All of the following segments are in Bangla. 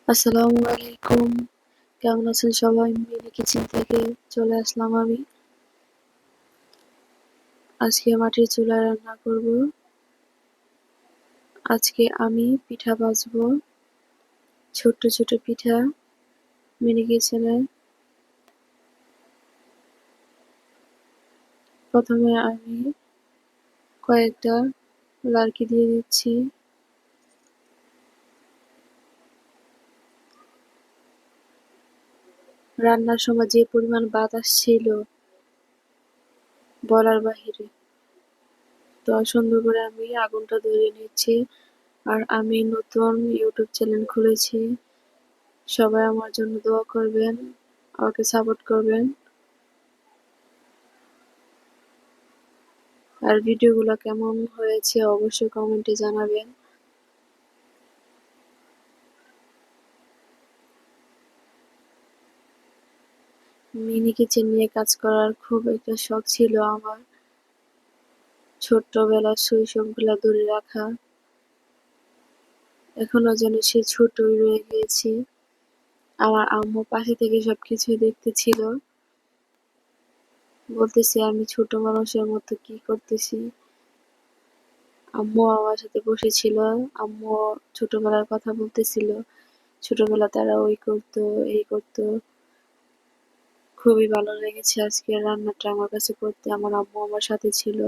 আসসালামু আলাইকুম। কেমন আছেন সবাই? মিনি কিচেন থেকে চলে আসলাম আমি। আজকে মাটির চুলায় রান্না করব। আজকে আমি পিঠা ভাজবো। ছোট্ট ছোট পিঠা মিনি কিচেনে। প্রথমে আমি কয়েকটা লাড়কি দিয়ে দিচ্ছি। রান্নার সময় যে পরিমাণ বাতাস ছিল বলার বাহিরে। তো সুন্দর করে আমি আগুনটা ধরিয়ে নিচ্ছি। আর আমি নতুন ইউটিউব চ্যানেল খুলেছি। সবাই আমার জন্য দোয়া করবেন, আমাকে সাপোর্ট করবেন। আর ভিডিওগুলো কেমন হয়েছে অবশ্যই কমেন্টে জানাবেন। মিনি কিচেন নিয়ে কাজ করার খুব একটা শখ ছিল আমার। ছোট্টবেলার শৈশবগুলা ধরে রাখা। এখনো যেন সেই ছোটই রয়ে গিয়েছি। আমার আম্মু পাশে থেকে সবকিছুই দেখতেছিল। বলতেছে আমি ছোট মানুষের মতো কি করতেছি। আম্মু আমার সাথে বসেছিল। আম্মু ছোটবেলার কথা বলতেছিল। ছোটবেলা তারা ওই করতো, এই করতো। খুবই ভালো লেগেছে আজকের রান্নাটা আমার কাছে করতে। আমার আম্মু আমার সাথে ছিল।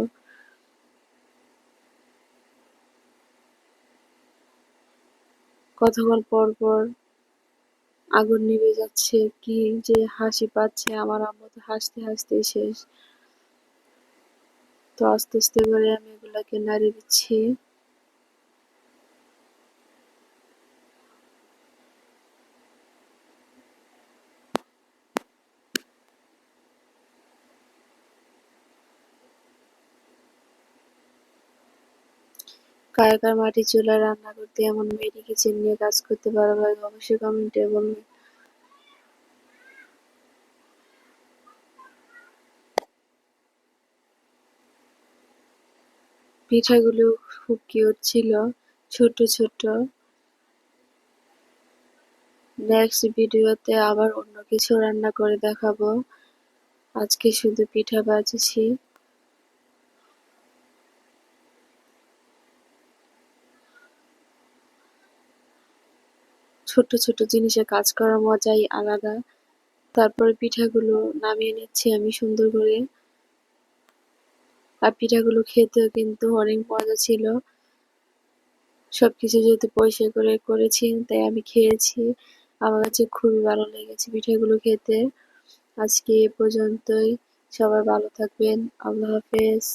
কতক্ষণ পর পর আগুন নিভে যাচ্ছে, কি যে হাসি পাচ্ছে আমার আম্মু, তো হাসতে হাসতেই শেষ। তো আস্তে আস্তে করে আমি এগুলাকে নাড়িয়ে দিচ্ছি। কার কার মাটির চুলায় রান্না করতে এমন মিনি কিচেন নিয়ে কাজ করতে ভালো লাগে অবশ্যই কমেন্টে বলবেন। পিঠাগুলো খুব কিউট ছিল, ছোট ছোট। নেক্সট ভিডিওতে আবার অন্য কিছু রান্না করে দেখাবো। আজকে শুধু পিঠা ভাজছি। ছোট ছোট জিনিসে কাজ করার মজাই আলাদা। তারপরে পিঠাগুলো নামিয়ে নিচ্ছি আমি সুন্দর করে। আর পিঠাগুলো খেতেও কিন্তু অনেক মজা ছিল। সবকিছু যেহেতু পরিষ্কার করে করেছি তাই আমি খেয়েছি। আমার কাছে খুবই ভালো লেগেছে পিঠাগুলো খেতে। আজকে এ পর্যন্তই। সবাই ভালো থাকবেন। আল্লাহ হাফেজ।